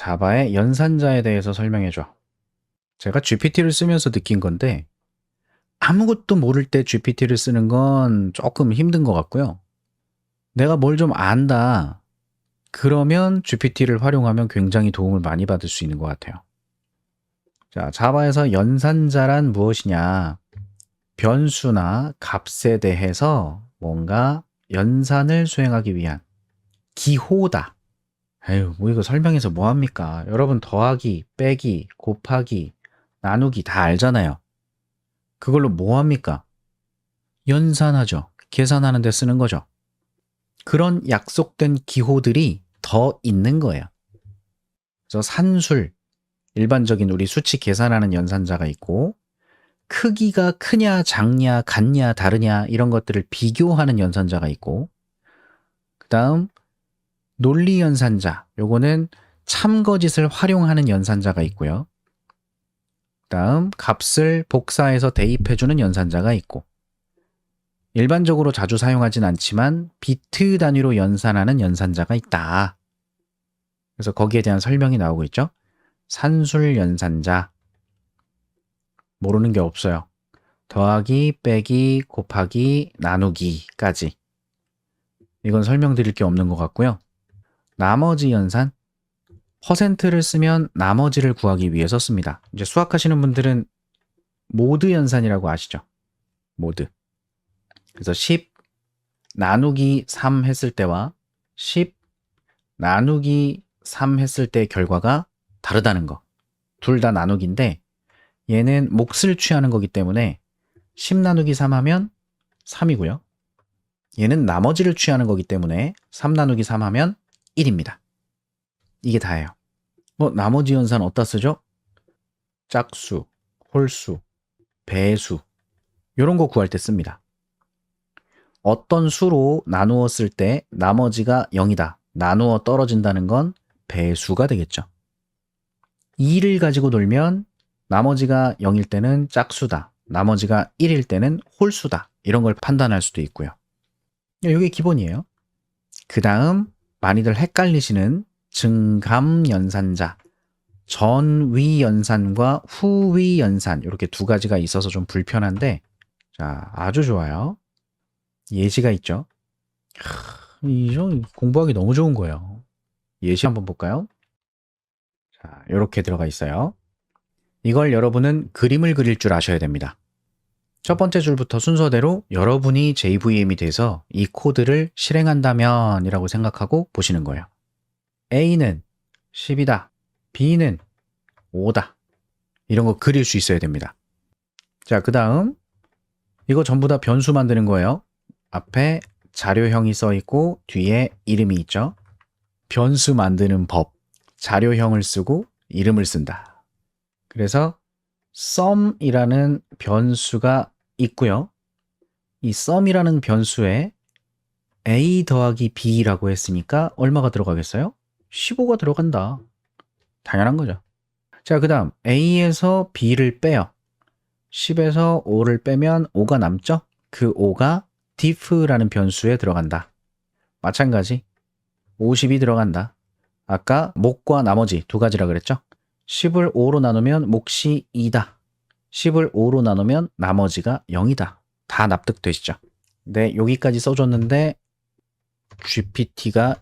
자바의 연산자에 대해서 설명해 줘. 제가 GPT를 쓰면서 느낀 건데 아무것도 모를 때 GPT를 쓰는 건 조금 힘든 것 같고요. 내가 뭘 좀 안다. 그러면 GPT를 활용하면 굉장히 도움을 많이 받을 수 있는 것 같아요. 자, 자바에서 연산자란 무엇이냐? 변수나 값에 대해서 뭔가 연산을 수행하기 위한 기호다. 에휴, 뭐 이거 설명해서 뭐 합니까? 여러분 더하기, 빼기, 곱하기, 나누기 다 알잖아요. 그걸로 뭐 합니까? 연산하죠. 계산하는 데 쓰는 거죠. 그런 약속된 기호들이 더 있는 거예요. 그래서 산술, 일반적인 우리 수치 계산하는 연산자가 있고, 크기가 크냐, 작냐, 같냐, 다르냐 이런 것들을 비교하는 연산자가 있고, 그 다음 논리 연산자, 요거는 참거짓을 활용하는 연산자가 있고요. 그 다음 값을 복사해서 대입해주는 연산자가 있고, 일반적으로 자주 사용하진 않지만 비트 단위로 연산하는 연산자가 있다. 그래서 거기에 대한 설명이 나오고 있죠. 산술 연산자. 모르는 게 없어요. 더하기, 빼기, 곱하기, 나누기까지. 이건 설명드릴 게 없는 것 같고요. 나머지 연산. 퍼센트를 쓰면 나머지를 구하기 위해서 씁니다. 이제 수학하시는 분들은 모드 연산이라고 아시죠? 모드. 그래서 10 나누기 3 했을 때와 10 나누기 3 했을 때 결과가 다르다는 거. 둘 다 나누기인데 얘는 몫을 취하는 거기 때문에 10 나누기 3 하면 3이고요. 얘는 나머지를 취하는 거기 때문에 3 나누기 3 하면 1입니다. 이게 다예요. 나머지 연산 어디다 쓰죠? 짝수, 홀수, 배수 이런 거 구할 때 씁니다. 어떤 수로 나누었을 때 나머지가 0이다. 나누어 떨어진다는 건 배수가 되겠죠. 2를 가지고 놀면 나머지가 0일 때는 짝수다. 나머지가 1일 때는 홀수다. 이런 걸 판단할 수도 있고요. 이게 기본이에요. 그 다음 많이들 헷갈리시는 증감 연산자. 전위 연산과 후위 연산 이렇게 두 가지가 있어서 좀 불편한데 자, 아주 좋아요. 예시가 있죠. 이거 공부하기 너무 좋은 거예요. 예시 한번 볼까요? 자, 이렇게 들어가 있어요. 이걸 여러분은 그림을 그릴 줄 아셔야 됩니다. 첫 번째 줄부터 순서대로 여러분이 JVM이 돼서 이 코드를 실행한다면 이라고 생각하고 보시는 거예요. A는 10이다. B는 5다. 이런 거 그릴 수 있어야 됩니다. 자, 그 다음 이거 전부 다 변수 만드는 거예요. 앞에 자료형이 써 있고 뒤에 이름이 있죠. 변수 만드는 법. 자료형을 쓰고 이름을 쓴다. 그래서 sum이라는 변수가 있고요. 이 sum이라는 변수에 a 더하기 b라고 했으니까 얼마가 들어가겠어요? 15가 들어간다. 당연한 거죠. 자, 그 다음 a에서 b를 빼요. 10에서 5를 빼면 5가 남죠? 그 5가 diff라는 변수에 들어간다. 마찬가지 50이 들어간다. 아까 몫과 나머지 두 가지라 그랬죠? 10을 5로 나누면 몫이 2다. 10을 5로 나누면 나머지가 0이다. 다 납득되시죠? 네, 여기까지 써줬는데 GPT가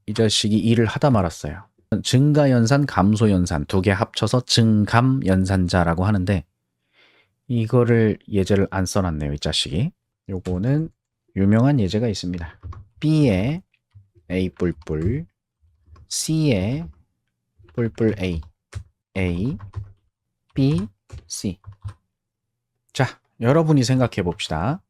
이 자식이 일을 하다 말았어요. 증가연산, 감소연산 두 개 합쳐서 증감연산자라고 하는데 이거를 예제를 안 써놨네요. 이 자식이. 요거는 유명한 예제가 있습니다. B에 A 뿔뿔 C에 뿔뿔 A A, B, C. 자, 여러분이 생각해 봅시다.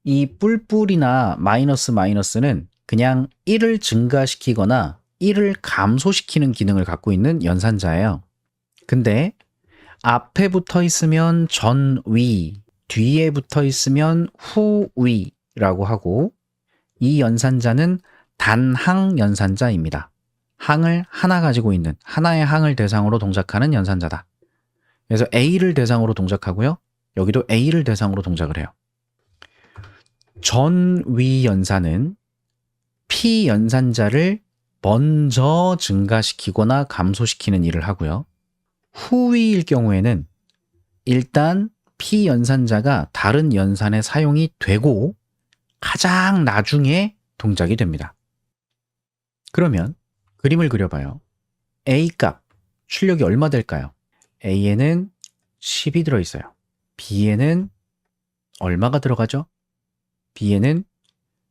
이 뿔뿔이나 마이너스는 그냥 1을 증가시키거나 1을 감소시키는 기능을 갖고 있는 연산자예요. 근데 앞에 붙어 있으면 전위, 뒤에 붙어 있으면 후위라고 하고 이 연산자는 단항 연산자입니다. 항을 하나 가지고 있는 하나의 항을 대상으로 동작하는 연산자다. 그래서 A를 대상으로 동작하고요. 여기도 A를 대상으로 동작을 해요. 전위 연산은 P 연산자를 먼저 증가시키거나 감소시키는 일을 하고요. 후위일 경우에는 일단 피연산자가 다른 연산에 사용이 되고 가장 나중에 동작이 됩니다. 그러면 그림을 그려봐요. A값, 출력이 얼마 될까요? A에는 10이 들어있어요. B에는 얼마가 들어가죠? B에는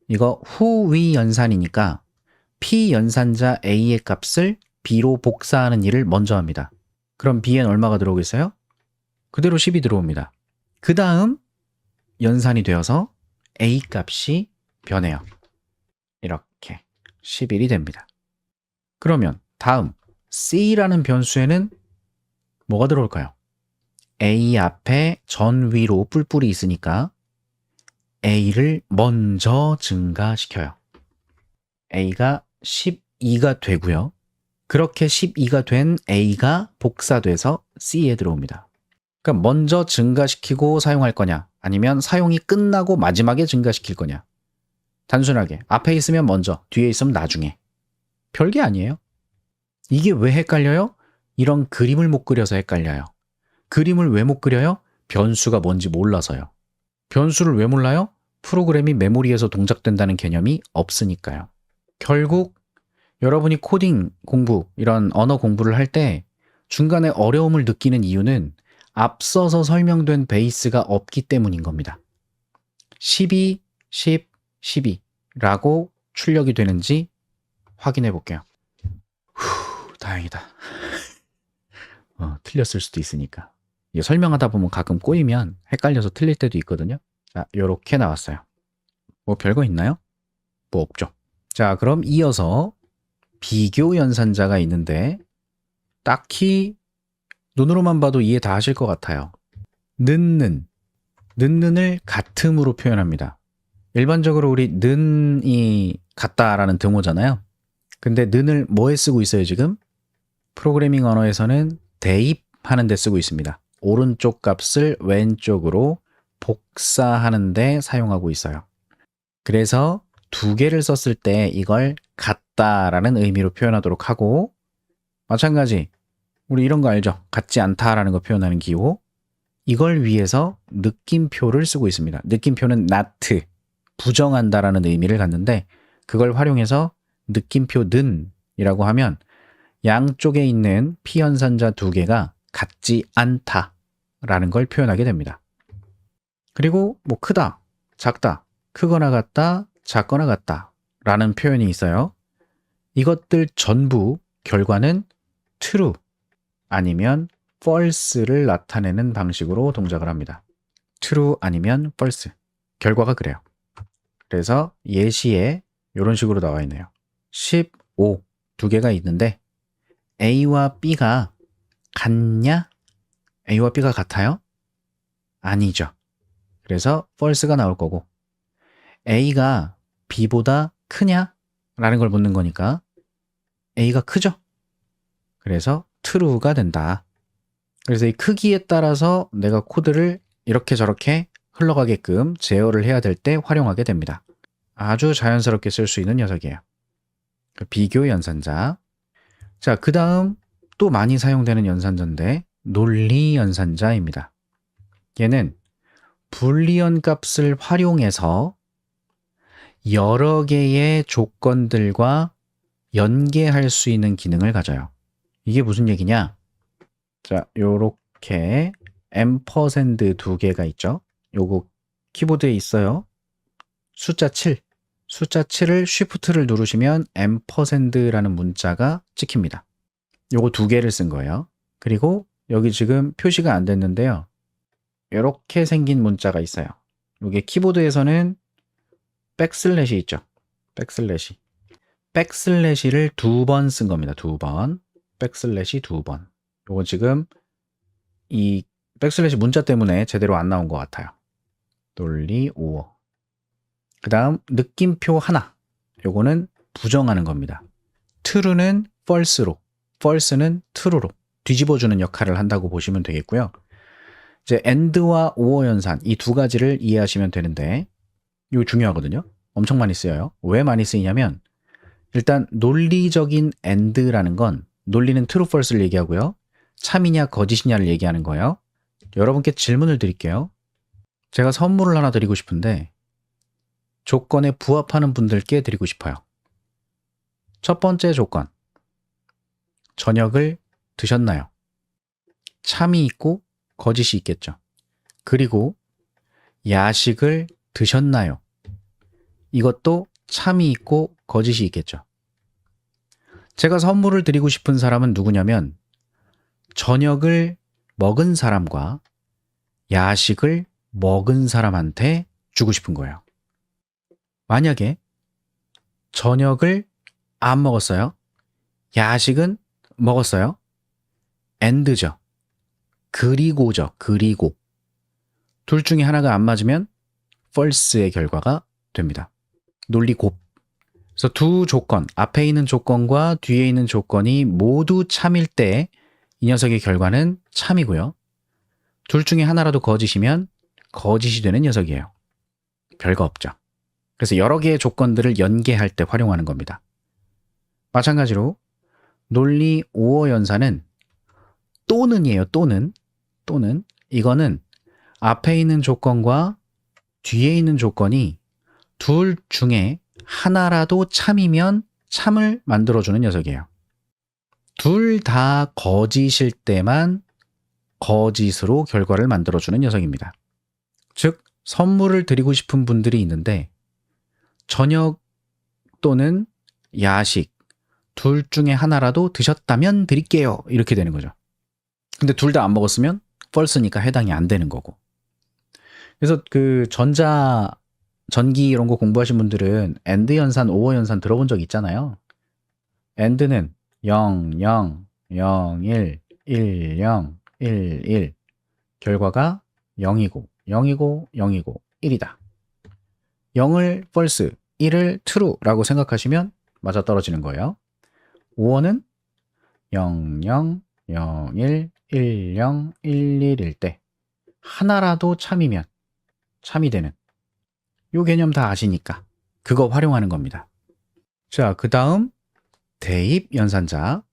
이거 후위 연산이니까 P연산자 A의 값을 B로 복사하는 일을 먼저 합니다. 그럼 B엔 얼마가 들어오겠어요? 그대로 10이 들어옵니다. 그 다음 연산이 되어서 A 값이 변해요. 이렇게 11이 됩니다. 그러면 다음 C라는 변수에는 뭐가 들어올까요? A 앞에 전위로 뿔뿔이 있으니까 A를 먼저 증가시켜요. A가 12가 되고요. 그렇게 12가 된 A가 복사돼서 C에 들어옵니다. 그러니까 먼저 증가시키고 사용할 거냐, 아니면 사용이 끝나고 마지막에 증가시킬 거냐. 단순하게 앞에 있으면 먼저, 뒤에 있으면 나중에. 별게 아니에요. 이게 왜 헷갈려요? 이런 그림을 못 그려서 헷갈려요. 그림을 왜 못 그려요? 변수가 뭔지 몰라서요. 변수를 왜 몰라요? 프로그램이 메모리에서 동작된다는 개념이 없으니까요. 결국 여러분이 코딩 공부, 이런 언어 공부를 할 때 중간에 어려움을 느끼는 이유는 앞서서 설명된 베이스가 없기 때문인 겁니다. 12, 10, 12라고 출력이 되는지 확인해 볼게요. 다행이다. 틀렸을 수도 있으니까. 이게 설명하다 보면 가끔 꼬이면 헷갈려서 틀릴 때도 있거든요. 자, 요렇게 나왔어요. 뭐 별거 있나요? 뭐 없죠. 자, 그럼 이어서 비교 연산자가 있는데 딱히 눈으로만 봐도 이해 다 하실 것 같아요. 는을 같음으로 표현합니다. 일반적으로 우리 는이 같다라는 등호잖아요. 근데 는을 뭐에 쓰고 있어요, 지금? 프로그래밍 언어에서는 대입하는 데 쓰고 있습니다. 오른쪽 값을 왼쪽으로 복사하는 데 사용하고 있어요. 그래서 두 개를 썼을 때 이걸 같다라는 의미로 표현하도록 하고, 마찬가지 우리 이런 거 알죠? 같지 않다라는 거 표현하는 기호. 이걸 위해서 느낌표를 쓰고 있습니다. 느낌표는 not, 부정한다라는 의미를 갖는데 그걸 활용해서 느낌표 는이라고 하면 양쪽에 있는 피연산자 두 개가 같지 않다라는 걸 표현하게 됩니다. 그리고 뭐 크다, 작다, 크거나 같다, 작거나 같다 라는 표현이 있어요. 이것들 전부 결과는 true 아니면 false를 나타내는 방식으로 동작을 합니다. true 아니면 false. 결과가 그래요. 그래서 예시에 이런 식으로 나와 있네요. 15 두 개가 있는데 A와 B가 같냐? A와 B가 같아요? 아니죠. 그래서 false가 나올 거고, A가 B보다 크냐? 라는 걸 묻는 거니까 A가 크죠? 그래서 true가 된다. 그래서 이 크기에 따라서 내가 코드를 이렇게 저렇게 흘러가게끔 제어를 해야 될 때 활용하게 됩니다. 아주 자연스럽게 쓸 수 있는 녀석이에요. 비교 연산자. 자, 그 다음 또 많이 사용되는 연산자인데 논리 연산자입니다. 얘는 불리언 값을 활용해서 여러 개의 조건들과 연계할 수 있는 기능을 가져요. 이게 무슨 얘기냐? 자, 요렇게 ampersand 두 개가 있죠. 요거 키보드에 있어요. 숫자 7. 숫자 7을 쉬프트를 누르시면 ampersand라는 문자가 찍힙니다. 요거 두 개를 쓴 거예요. 그리고 여기 지금 표시가 안 됐는데요. 이렇게 생긴 문자가 있어요. 이게 키보드에서는 백슬래시 있죠. 백슬래시. 백슬래시를 두 번 쓴 겁니다. 두 번. 백슬래시 두 번. 요거 지금 이 백슬래시 문자 때문에 제대로 안 나온 것 같아요. 논리 5어. 그 다음 느낌표 하나. 요거는 부정하는 겁니다. true는 false로, false는 true로 뒤집어주는 역할을 한다고 보시면 되겠고요. 이제 and와 or 연산 이 두 가지를 이해하시면 되는데 이거 중요하거든요. 엄청 많이 쓰여요. 왜 많이 쓰이냐면 일단 논리적인 AND라는 건 논리는 true, false를 얘기하고요. 참이냐 거짓이냐를 얘기하는 거예요. 여러분께 질문을 드릴게요. 제가 선물을 하나 드리고 싶은데 조건에 부합하는 분들께 드리고 싶어요. 첫 번째 조건. 저녁을 드셨나요? 참이 있고 거짓이 있겠죠. 그리고 야식을 드셨나요? 이것도 참이 있고 거짓이 있겠죠. 제가 선물을 드리고 싶은 사람은 누구냐면 저녁을 먹은 사람과 야식을 먹은 사람한테 주고 싶은 거예요. 만약에 저녁을 안 먹었어요. 야식은 먹었어요. AND죠. 그리고죠. 그리고. 둘 중에 하나가 안 맞으면 false의 결과가 됩니다. 논리 곱. 그래서 두 조건, 앞에 있는 조건과 뒤에 있는 조건이 모두 참일 때 이 녀석의 결과는 참이고요. 둘 중에 하나라도 거짓이면 거짓이 되는 녀석이에요. 별거 없죠. 그래서 여러 개의 조건들을 연계할 때 활용하는 겁니다. 마찬가지로 논리 5어 연산은 또는이에요. 또는 이거는 앞에 있는 조건과 뒤에 있는 조건이 둘 중에 하나라도 참이면 참을 만들어주는 녀석이에요. 둘 다 거짓일 때만 거짓으로 결과를 만들어주는 녀석입니다. 즉, 선물을 드리고 싶은 분들이 있는데 저녁 또는 야식 둘 중에 하나라도 드셨다면 드릴게요. 이렇게 되는 거죠. 근데 둘 다 안 먹었으면 false니까 해당이 안 되는 거고. 그래서 그 전기 이런 거 공부하신 분들은 AND 연산, OR 연산 들어본 적 있잖아요. AND는 0, 0, 0, 1, 1, 0, 1, 1. 결과가 0이고, 0이고, 0이고, 1이다. 0을 false, 1을 true라고 생각하시면 맞아떨어지는 거예요. OR는 0, 0, 0, 1, 1, 0, 1, 1일 때 하나라도 참이면 참이 되는 요 개념 다 아시니까 그거 활용하는 겁니다. 자, 그 다음 대입 연산자.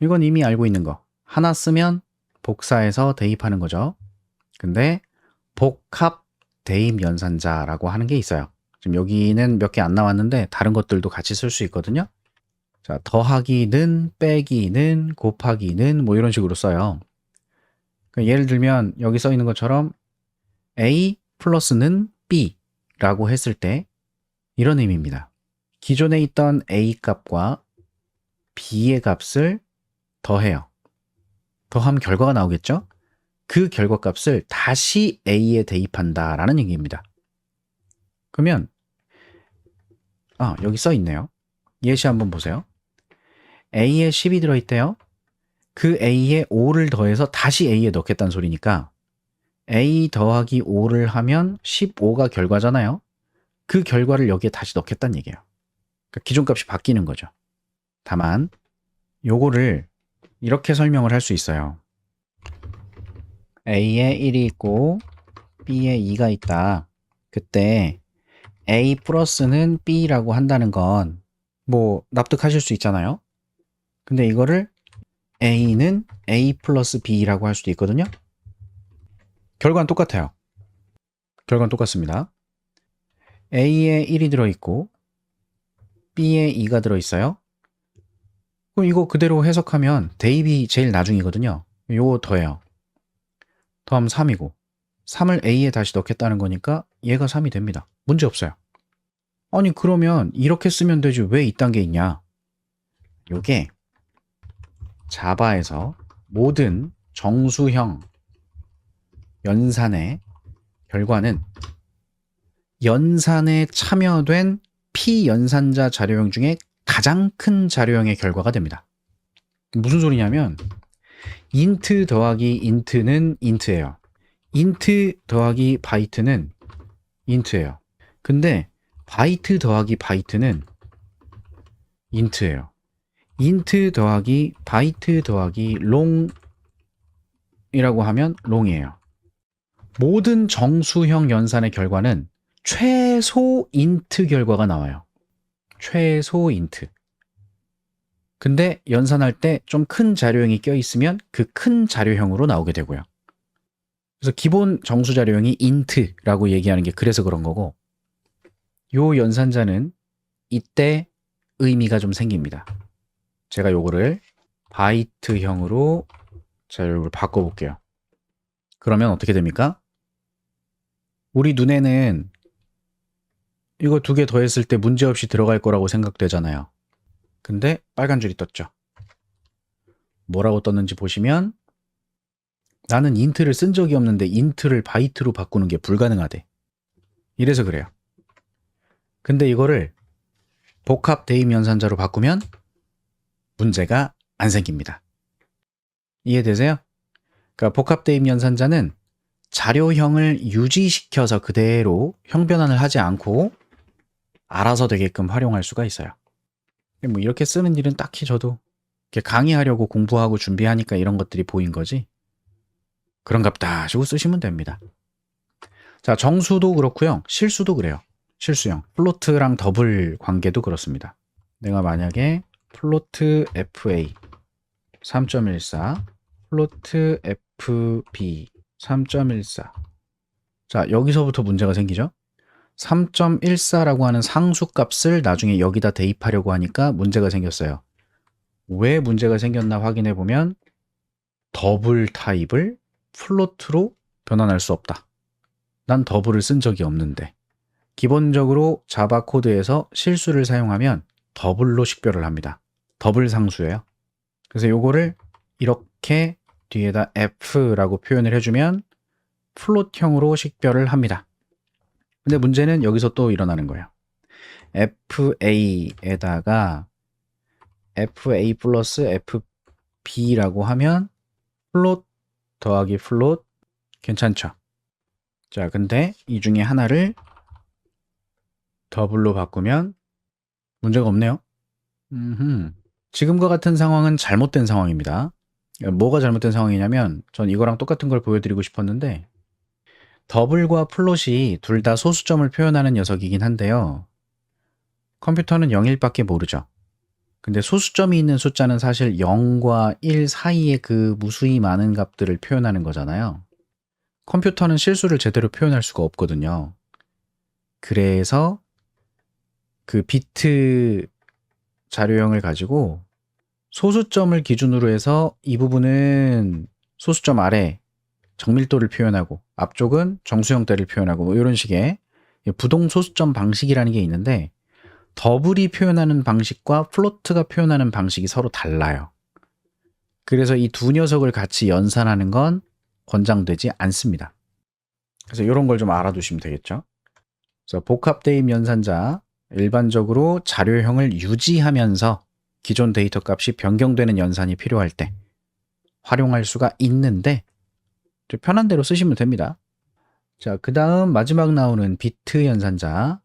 이건 이미 알고 있는 거. 하나 쓰면 복사해서 대입하는 거죠. 근데 복합 대입 연산자라고 하는 게 있어요. 지금 여기는 몇 개 안 나왔는데 다른 것들도 같이 쓸 수 있거든요. 자, 더하기는, 빼기는, 곱하기는 뭐 이런 식으로 써요. 그러니까 예를 들면 여기 써 있는 것처럼 A 플러스는 B라고 했을 때 이런 의미입니다. 기존에 있던 A 값과 B의 값을 더해요. 더하면 결과가 나오겠죠? 그 결과값을 다시 A에 대입한다라는 얘기입니다. 그러면 여기 써 있네요. 예시 한번 보세요. A에 10이 들어있대요. 그 A에 5를 더해서 다시 A에 넣겠다는 소리니까 A 더하기 5를 하면 15가 결과잖아요. 그 결과를 여기에 다시 넣겠다는 얘기예요. 그러니까 기존값이 바뀌는 거죠. 다만 요거를 이렇게 설명을 할 수 있어요. A에 1이 있고 B에 2가 있다. 그때 A 플러스는 B라고 한다는 건 뭐 납득하실 수 있잖아요. 근데 이거를 A는 A 플러스 B라고 할 수도 있거든요. 결과는 똑같아요. 결과는 똑같습니다. A에 1이 들어있고 B에 2가 들어있어요. 그럼 이거 그대로 해석하면 대입이 제일 나중이거든요. 요거 더해요. 더하면 3이고 3을 A에 다시 넣겠다는 거니까 얘가 3이 됩니다. 문제 없어요. 아니 그러면 이렇게 쓰면 되지 왜 이딴 게 있냐. 요게 자바에서 모든 정수형 연산의 결과는 연산에 참여된 피연산자 자료형 중에 가장 큰 자료형의 결과가 됩니다. 무슨 소리냐면 int 더하기 int는 int예요. int 더하기 바이트는 int예요. 근데 바이트 더하기 바이트는 int예요. int 더하기 바이트 더하기 long이라고 하면 long이에요. 모든 정수형 연산의 결과는 최소 int 결과가 나와요. 최소 인트. 근데 연산할 때 좀 큰 자료형이 껴있으면 그 큰 자료형으로 나오게 되고요. 그래서 기본 정수 자료형이 int라고 얘기하는 게 그래서 그런 거고, 요 연산자는 이때 의미가 좀 생깁니다. 제가 요거를 바이트형으로 자, 이걸 바꿔볼게요. 그러면 어떻게 됩니까? 우리 눈에는 이거 두 개 더했을 때 문제없이 들어갈 거라고 생각되잖아요. 근데 빨간 줄이 떴죠. 뭐라고 떴는지 보시면 나는 인트를 쓴 적이 없는데 인트를 바이트로 바꾸는 게 불가능하대. 이래서 그래요. 근데 이거를 복합 대입 연산자로 바꾸면 문제가 안 생깁니다. 이해되세요? 그러니까 복합 대입 연산자는 자료형을 유지시켜서 그대로 형 변환을 하지 않고 알아서 되게끔 활용할 수가 있어요. 뭐 이렇게 쓰는 일은 딱히 저도 이렇게 강의하려고 공부하고 준비하니까 이런 것들이 보인 거지. 그런갑다 하시고 쓰시면 됩니다. 자, 정수도 그렇고요. 실수도 그래요. 실수형. 플로트랑 더블 관계도 그렇습니다. 내가 만약에 플로트 FA 3.14, 플로트 FB 3.14. 자, 여기서부터 문제가 생기죠. 3.14라고 하는 상수값을 나중에 여기다 대입하려고 하니까 문제가 생겼어요. 왜 문제가 생겼나 확인해 보면 더블 타입을 플로트로 변환할 수 없다. 난 더블을 쓴 적이 없는데. 기본적으로 자바 코드에서 실수를 사용하면 더블로 식별을 합니다. 더블 상수예요. 그래서 요거를 이렇게 뒤에다 F라고 표현을 해주면 플롯형으로 식별을 합니다. 근데 문제는 여기서 또 일어나는 거예요. FA에다가 FA 플러스 FB라고 하면 플롯 더하기 플롯 괜찮죠? 자, 근데 이 중에 하나를 더블로 바꾸면 문제가 없네요. 지금과 같은 상황은 잘못된 상황입니다. 뭐가 잘못된 상황이냐면 전 이거랑 똑같은 걸 보여드리고 싶었는데 더블과 플롯이 둘 다 소수점을 표현하는 녀석이긴 한데요. 컴퓨터는 0일밖에 모르죠. 근데 소수점이 있는 숫자는 사실 0과 1 사이의 그 무수히 많은 값들을 표현하는 거잖아요. 컴퓨터는 실수를 제대로 표현할 수가 없거든요. 그래서 그 비트 자료형을 가지고 소수점을 기준으로 해서 이 부분은 소수점 아래 정밀도를 표현하고 앞쪽은 정수형대를 표현하고 뭐 이런 식의 부동 소수점 방식이라는 게 있는데 더블이 표현하는 방식과 플로트가 표현하는 방식이 서로 달라요. 그래서 이 두 녀석을 같이 연산하는 건 권장되지 않습니다. 그래서 이런 걸 좀 알아두시면 되겠죠. 그래서 복합 대입 연산자 일반적으로 자료형을 유지하면서 기존 데이터 값이 변경되는 연산이 필요할 때 활용할 수가 있는데 좀 편한 대로 쓰시면 됩니다. 자, 그 다음 마지막 나오는 비트 연산자.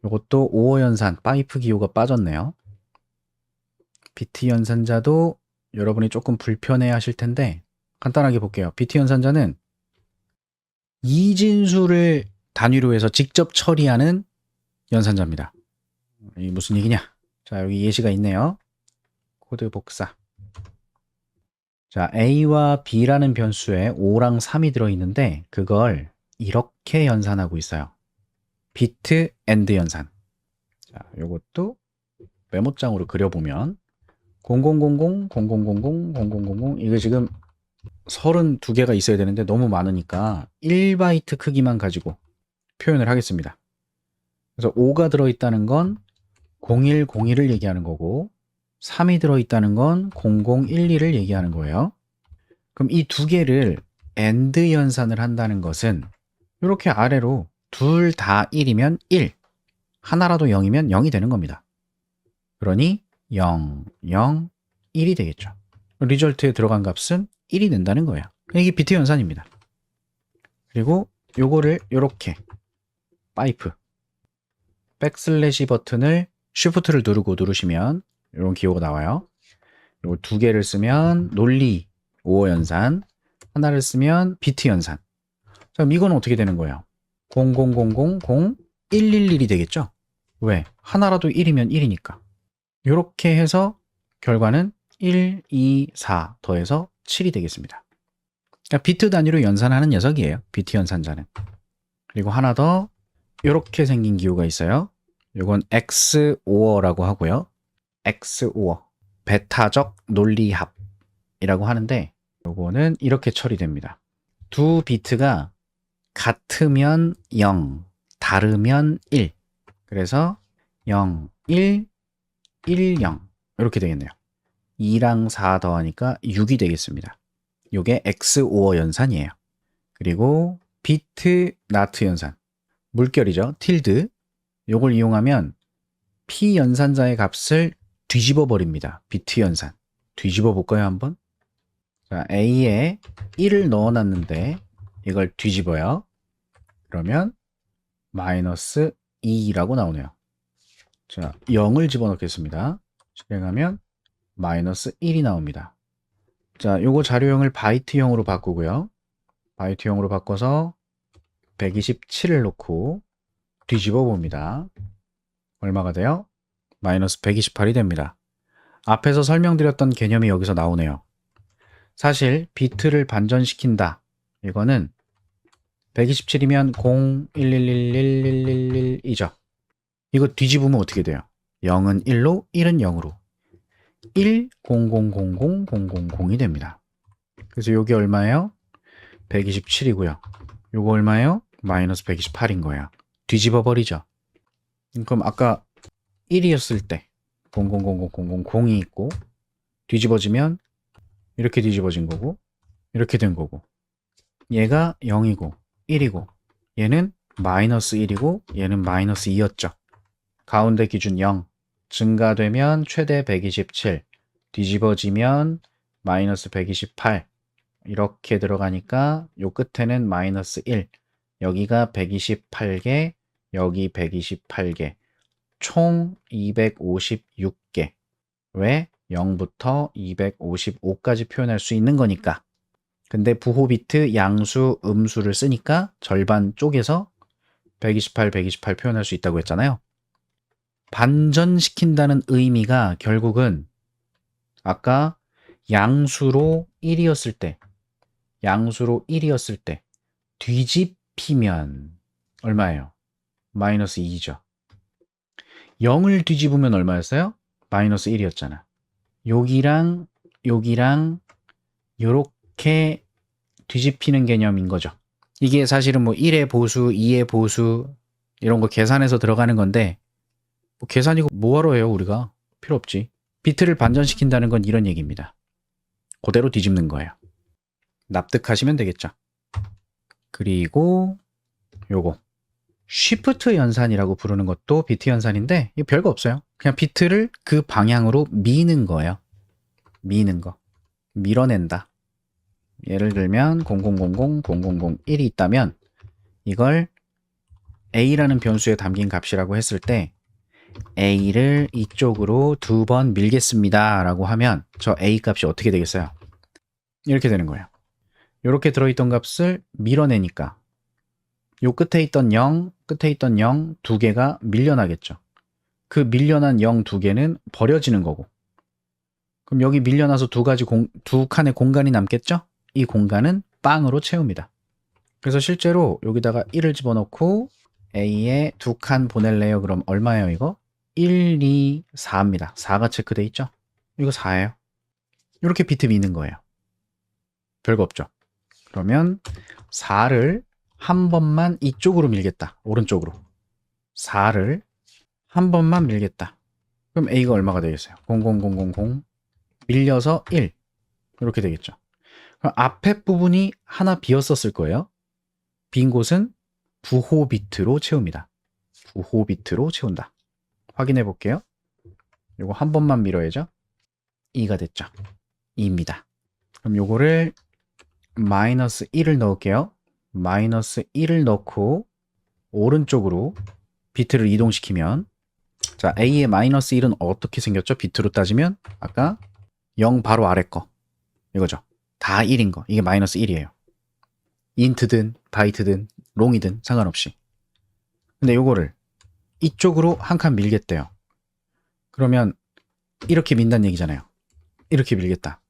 이것도 5호 연산, 파이프 기호가 빠졌네요. 비트 연산자도 여러분이 조금 불편해 하실 텐데 간단하게 볼게요. 비트 연산자는 이진수를 단위로 해서 직접 처리하는 연산자입니다. 이게 무슨 얘기냐? 자, 여기 예시가 있네요. 코드 복사. 자, A와 B라는 변수에 5랑 3이 들어있는데 그걸 이렇게 연산하고 있어요. 비트 앤드 연산. 자, 요것도 메모장으로 그려보면 0000, 0000, 0000 이거 지금 32개가 있어야 되는데 너무 많으니까 1바이트 크기만 가지고 표현을 하겠습니다. 그래서 5가 들어있다는 건 0101을 얘기하는 거고 3이 들어있다는 건 0012를 얘기하는 거예요. 그럼 이 두 개를 AND 연산을 한다는 것은 이렇게 아래로 둘 다 1이면 1, 하나라도 0이면 0이 되는 겁니다. 그러니 0, 0, 1이 되겠죠. 리절트에 들어간 값은 1이 된다는 거예요. 이게 비트 연산입니다. 그리고 요거를 이렇게 파이프 백슬래시 버튼을 쉬프트를 누르시면 이런 기호가 나와요. 요거 두 개를 쓰면 논리 5호 연산, 하나를 쓰면 비트 연산. 자, 그럼 이건 어떻게 되는 거예요? 00000111이 되겠죠? 왜? 하나라도 1이면 1이니까. 이렇게 해서 결과는 1, 2, 4 더해서 7이 되겠습니다. 그러니까 비트 단위로 연산하는 녀석이에요. 비트 연산자는. 그리고 하나 더 이렇게 생긴 기호가 있어요. 이건 XOR라고 하고요. XOR, 베타적 논리합이라고 하는데 요거는 이렇게 처리됩니다. 두 비트가 같으면 0, 다르면 1. 그래서 0, 1, 1, 0 이렇게 되겠네요. 2랑 4 더하니까 6이 되겠습니다. 요게 XOR 연산이에요. 그리고 비트 나트 연산, 물결이죠. 틸드. 요걸 이용하면 P 연산자의 값을 뒤집어 버립니다. 비트 연산. 뒤집어 볼까요, 한번? 자, A에 1을 넣어 놨는데 이걸 뒤집어요. 그러면 마이너스 2라고 나오네요. 자, 0을 집어넣겠습니다. 실행하면 마이너스 1이 나옵니다. 자, 요거 자료형을 바이트형으로 바꾸고요. 바이트형으로 바꿔서 127을 놓고 뒤집어 봅니다. 얼마가 돼요? 마이너스 128이 됩니다. 앞에서 설명드렸던 개념이 여기서 나오네요. 사실 비트를 반전시킨다. 이거는 127이면 0111111이죠. 이거 뒤집으면 어떻게 돼요? 0은 1로 1은 0으로 1, 0, 0, 0, 0, 0, 0, 0이 됩니다. 그래서 요게 얼마예요? 127이고요. 요거 얼마예요? 마이너스 128인 거예요. 뒤집어 버리죠. 그럼 아까 1이었을 때 000000이 있고 뒤집어지면 이렇게 뒤집어진 거고 이렇게 된 거고 얘가 0이고 1이고 얘는 마이너스 1이고 얘는 마이너스 2였죠. 가운데 기준 0 증가되면 최대 127 뒤집어지면 마이너스 128 이렇게 들어가니까 요 끝에는 마이너스 1 여기가 128개 여기 128개 총 256개 왜? 0부터 255까지 표현할 수 있는 거니까. 근데 부호 비트 양수 음수를 쓰니까 절반 쪼개서 128, 128 표현할 수 있다고 했잖아요. 반전시킨다는 의미가 결국은 아까 양수로 1이었을 때 뒤집히면 얼마예요? 마이너스 2죠. 0을 뒤집으면 얼마였어요? 마이너스 1이었잖아. 여기랑 요렇게 뒤집히는 개념인 거죠. 이게 사실은 뭐 1의 보수, 2의 보수 이런 거 계산해서 들어가는 건데 뭐 계산이고 뭐하러 해요 우리가? 필요 없지. 비트를 반전시킨다는 건 이런 얘기입니다. 그대로 뒤집는 거예요. 납득하시면 되겠죠. 그리고 요거 쉬프트 연산이라고 부르는 것도 비트 연산인데 이거 별거 없어요. 그냥 비트를 그 방향으로 미는 거예요. 미는 거. 밀어낸다. 예를 들면 00000001이 있다면 이걸 A라는 변수에 담긴 값이라고 했을 때 A를 이쪽으로 2번 밀겠습니다 라고 하면 저 A 값이 어떻게 되겠어요? 이렇게 되는 거예요. 이렇게 들어있던 값을 밀어내니까 요 끝에 있던 0 두 개가 밀려나겠죠. 그 밀려난 0 두 개는 버려지는 거고 그럼 여기 밀려나서 두 칸의 공간이 남겠죠? 이 공간은 빵으로 채웁니다. 그래서 실제로 여기다가 1을 집어넣고 A에 2칸 보낼래요? 그럼 얼마예요 이거? 1, 2, 4입니다. 4가 체크돼 있죠? 이거 4예요. 이렇게 비트 미는 거예요. 별거 없죠. 그러면 4를 한 번만 이쪽으로 밀겠다. 오른쪽으로. 4를 한 번만 밀겠다. 그럼 A가 얼마가 되겠어요? 00000 밀려서 1 이렇게 되겠죠. 그럼 앞에 부분이 하나 비었었을 거예요. 빈 곳은 부호 비트로 채웁니다. 부호 비트로 채운다. 확인해 볼게요. 이거 한 번만 밀어야죠. 2가 됐죠. 2입니다. 그럼 요거를 마이너스 1을 넣을게요. 마이너스 1을 넣고 오른쪽으로 비트를 이동시키면 자 A의 마이너스 1은 어떻게 생겼죠? 비트로 따지면 아까 0 바로 아래 거 이거죠. 다 1인 거. 이게 마이너스 1이에요. 인트든 바이트든 롱이든 상관없이. 근데 요거를 이쪽으로 한 칸 밀겠대요. 그러면 이렇게 민다는 얘기잖아요. 이렇게 밀겠다.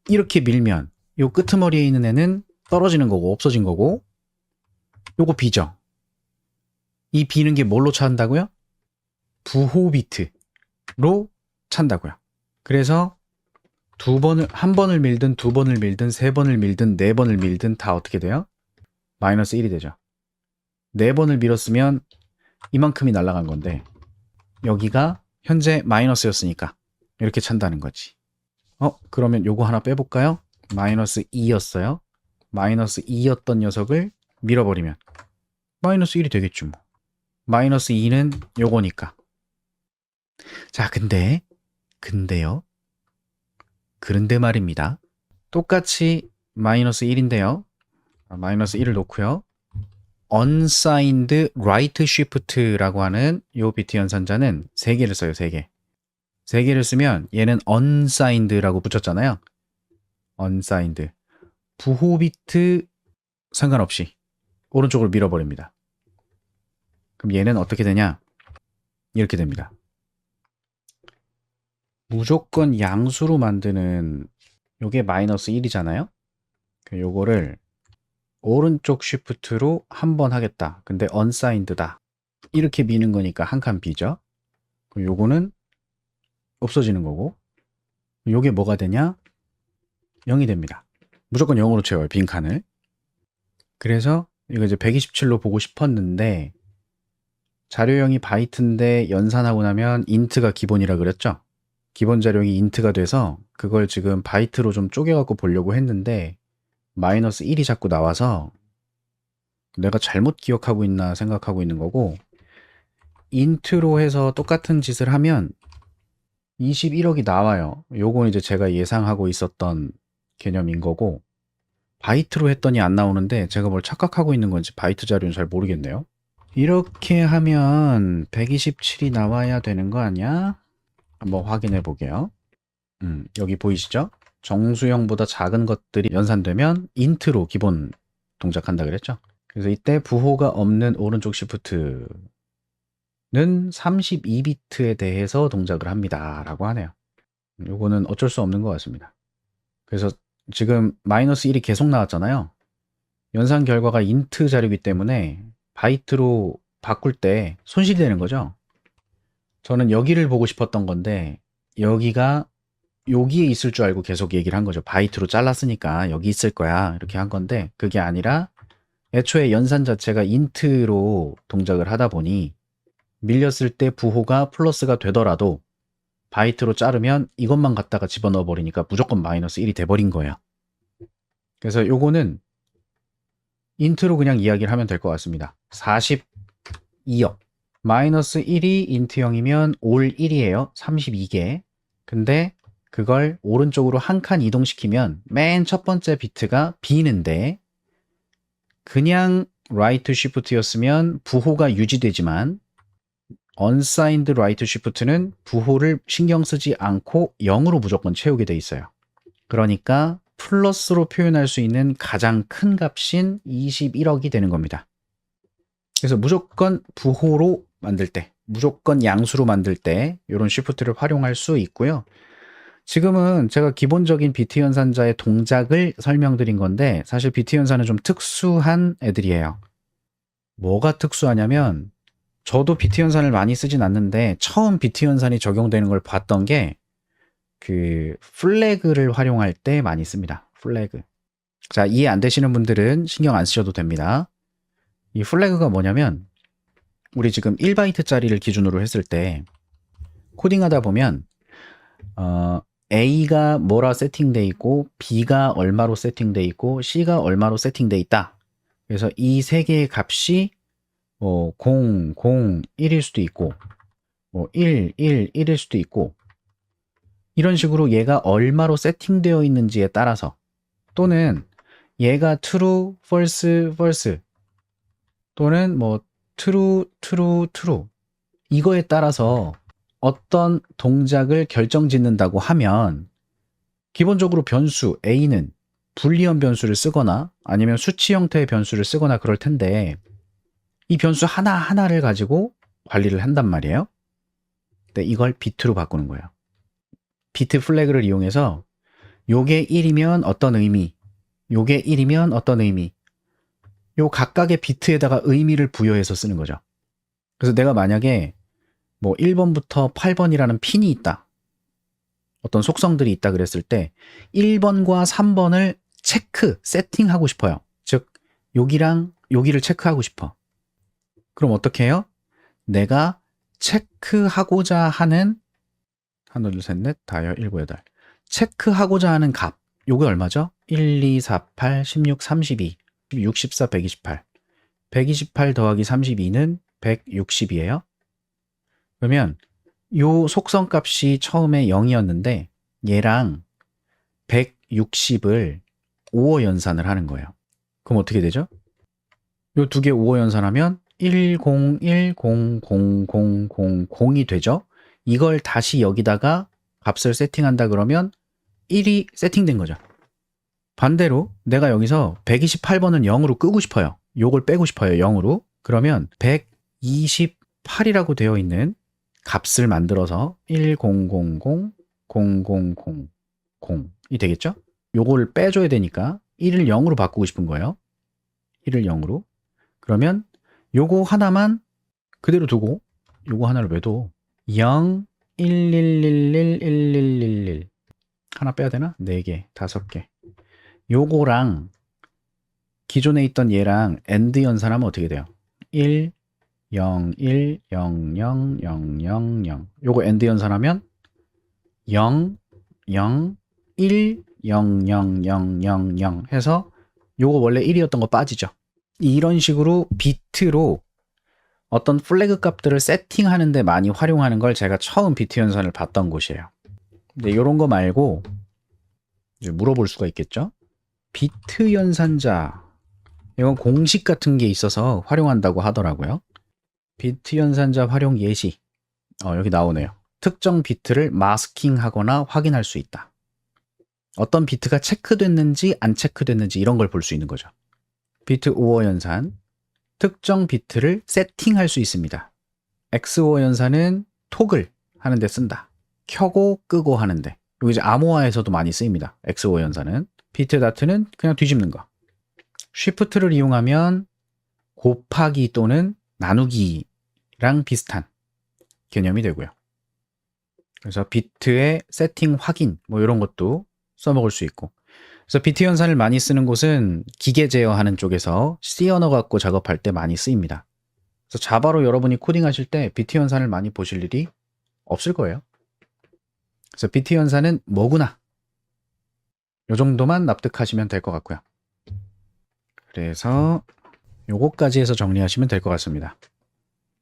이렇게 밀면 요 끄트머리에 있는 애는 떨어지는 거고 없어진 거고, 요거 B죠. 이 B는 게 뭘로 찬다고요? 부호 비트로 찬다고요. 그래서 한 번을 밀든 두 번을 밀든 세 번을 밀든 네 번을 밀든 다 어떻게 돼요? 마이너스 1이 되죠. 네 번을 밀었으면 이만큼이 날아간 건데 여기가 현재 마이너스였으니까 이렇게 찬다는 거지. 그러면 요거 하나 빼볼까요? 마이너스 2였어요. 마이너스 2였던 녀석을 밀어버리면 마이너스 1이 되겠죠. 뭐. 마이너스 2는 요거니까. 자, 근데요. 그런데 말입니다. 똑같이 마이너스 1인데요. 마이너스 1을 놓고요. unsigned right shift라고 하는 요 비트 연산자는 3개를 써요. 3개. 3개를 쓰면 얘는 unsigned라고 붙였잖아요. unsigned. 부호 비트 상관없이 오른쪽으로 밀어버립니다. 그럼 얘는 어떻게 되냐? 이렇게 됩니다. 무조건 양수로 만드는 요게 마이너스 1이잖아요. 요거를 오른쪽 쉬프트로 한 번 하겠다. 근데 unsigned다. 이렇게 미는 거니까 한 칸 비죠. 그럼 요거는 없어지는 거고, 요게 뭐가 되냐? 0이 됩니다. 무조건 0으로 채워요, 빈 칸을. 그래서 이거 이제 127로 보고 싶었는데 자료형이 바이트인데 연산하고 나면 인트가 기본이라 그랬죠. 기본 자료형이 인트가 돼서 그걸 지금 바이트로 좀 쪼개갖고 보려고 했는데 마이너스 1이 자꾸 나와서 내가 잘못 기억하고 있나 생각하고 있는 거고, 인트로 해서 똑같은 짓을 하면 21억이 나와요. 요건 이제 제가 예상하고 있었던 개념인 거고, 바이트로 했더니 안 나오는데 제가 뭘 착각하고 있는 건지 바이트 자료는 잘 모르겠네요. 이렇게 하면 127이 나와야 되는 거 아니야? 한번 확인해 보게요. 여기 보이시죠? 정수형보다 작은 것들이 연산되면 인트로 기본 동작한다 그랬죠? 그래서 이때 부호가 없는 오른쪽 시프트는 32비트에 대해서 동작을 합니다 라고 하네요. 요거는 어쩔 수 없는 것 같습니다. 그래서 지금 마이너스 1이 계속 나왔잖아요. 연산 결과가 인트 자료이기 때문에 바이트로 바꿀 때 손실이 되는 거죠. 저는 여기를 보고 싶었던 건데 여기가 여기에 있을 줄 알고 계속 얘기를 한 거죠. 바이트로 잘랐으니까 여기 있을 거야 이렇게 한 건데, 그게 아니라 애초에 연산 자체가 인트로 동작을 하다 보니 밀렸을 때 부호가 플러스가 되더라도 바이트로 자르면 이것만 갖다가 집어넣어 버리니까 무조건 마이너스 1이 돼버린 거예요. 그래서 요거는 인트로 그냥 이야기를 하면 될 것 같습니다. 42억 마이너스 1이 인트형이면 올 1이에요. 32개. 근데 그걸 오른쪽으로 한 칸 이동시키면 맨 첫 번째 비트가 B는데 그냥 right shift였으면 부호가 유지되지만 unsigned right shift는 부호를 신경 쓰지 않고 0으로 무조건 채우게 돼 있어요. 그러니까 플러스로 표현할 수 있는 가장 큰 값인 21억이 되는 겁니다. 그래서 무조건 부호로 만들 때, 무조건 양수로 만들 때 이런 쉬프트를 활용할 수 있고요. 지금은 제가 기본적인 비트 연산자의 동작을 설명드린 건데 사실 비트 연산은 좀 특수한 애들이에요. 뭐가 특수하냐면 저도 비트 연산을 많이 쓰진 않는데 처음 비트 연산이 적용되는 걸 봤던 게 그 플래그를 활용할 때 많이 씁니다. 플래그. 자, 이해 안 되시는 분들은 신경 안 쓰셔도 됩니다. 이 플래그가 뭐냐면 우리 지금 1바이트짜리를 기준으로 했을 때 코딩하다 보면 A가 뭐라 세팅돼 있고 B가 얼마로 세팅돼 있고 C가 얼마로 세팅돼 있다. 그래서 이 세 개의 값이 0, 0, 1일 수도 있고 1, 1, 1일 수도 있고 이런 식으로 얘가 얼마로 세팅되어 있는지에 따라서, 또는 얘가 true, false, false 또는 뭐 true, true, true 이거에 따라서 어떤 동작을 결정짓는다고 하면 기본적으로 변수 A는 불리언 변수를 쓰거나 아니면 수치 형태의 변수를 쓰거나 그럴 텐데 이 변수 하나하나를 가지고 관리를 한단 말이에요. 근데 이걸 비트로 바꾸는 거예요. 비트 플래그를 이용해서 요게 1이면 어떤 의미, 요게 1이면 어떤 의미, 요 각각의 비트에다가 의미를 부여해서 쓰는 거죠. 그래서 내가 만약에 뭐 1번부터 8번이라는 핀이 있다. 어떤 속성들이 있다 그랬을 때 1번과 3번을 세팅하고 싶어요. 즉 여기랑 여기를 체크하고 싶어. 그럼 어떻게 해요? 내가 체크하고자 하는 하나, 둘, 셋, 넷, 다여, 일곱, 여덟. 체크하고자 하는 값. 요게 얼마죠? 1, 2, 4, 8, 16, 32, 64, 128. 128 더하기 32는 160이에요. 그러면 요 속성 값이 처음에 0이었는데 얘랑 160을 5어 연산을 하는 거예요. 그럼 어떻게 되죠? 요 두 개 5어 연산하면 10100000이 되죠? 이걸 다시 여기다가 값을 세팅한다 그러면 1이 세팅된 거죠. 반대로 내가 여기서 128번은 0으로 끄고 싶어요. 요걸 빼고 싶어요. 0으로. 그러면 128이라고 되어 있는 값을 만들어서 10000000이 되겠죠? 요거를 빼줘야 되니까 1을 0으로 바꾸고 싶은 거예요. 1을 0으로. 그러면 요거 하나만 그대로 두고 요거 하나를 왜 둬? 0, 11111111 하나 빼야 되나? 4개, 5개. 요거랑 기존에 있던 얘랑 AND 연산하면 어떻게 돼요? 1, 0, 1, 0, 0, 0, 0, 0. 요거 AND 연산하면 0, 0, 1, 0, 0, 0, 0, 0 해서 요거 원래 1이었던 거 빠지죠. 이런 식으로 비트로 어떤 플래그 값들을 세팅하는데 많이 활용하는 걸 제가 처음 비트 연산을 봤던 곳이에요. 근데 이런 거 말고 이제 물어볼 수가 있겠죠. 비트 연산자 이건 공식 같은 게 있어서 활용한다고 하더라고요. 비트 연산자 활용 예시 여기 나오네요. 특정 비트를 마스킹하거나 확인할 수 있다. 어떤 비트가 체크됐는지 안 체크됐는지 이런 걸 볼 수 있는 거죠. 비트 5어 연산 특정 비트를 세팅할 수 있습니다. XOR 연산은 토글 하는데 쓴다. 켜고 끄고 하는데. 여기 이제 암호화에서도 많이 쓰입니다. XOR 연산은. 비트 다트는 그냥 뒤집는 거. 쉬프트를 이용하면 곱하기 또는 나누기랑 비슷한 개념이 되고요. 그래서 비트의 세팅 확인 뭐 이런 것도 써먹을 수 있고. 그래서 비트 연산을 많이 쓰는 곳은 기계 제어하는 쪽에서 C 언어 갖고 작업할 때 많이 쓰입니다. 그래서 자바로 여러분이 코딩하실 때 비트 연산을 많이 보실 일이 없을 거예요. 그래서 비트 연산은 뭐구나. 요 정도만 납득하시면 될 것 같고요. 그래서 요거까지 해서 정리하시면 될 것 같습니다.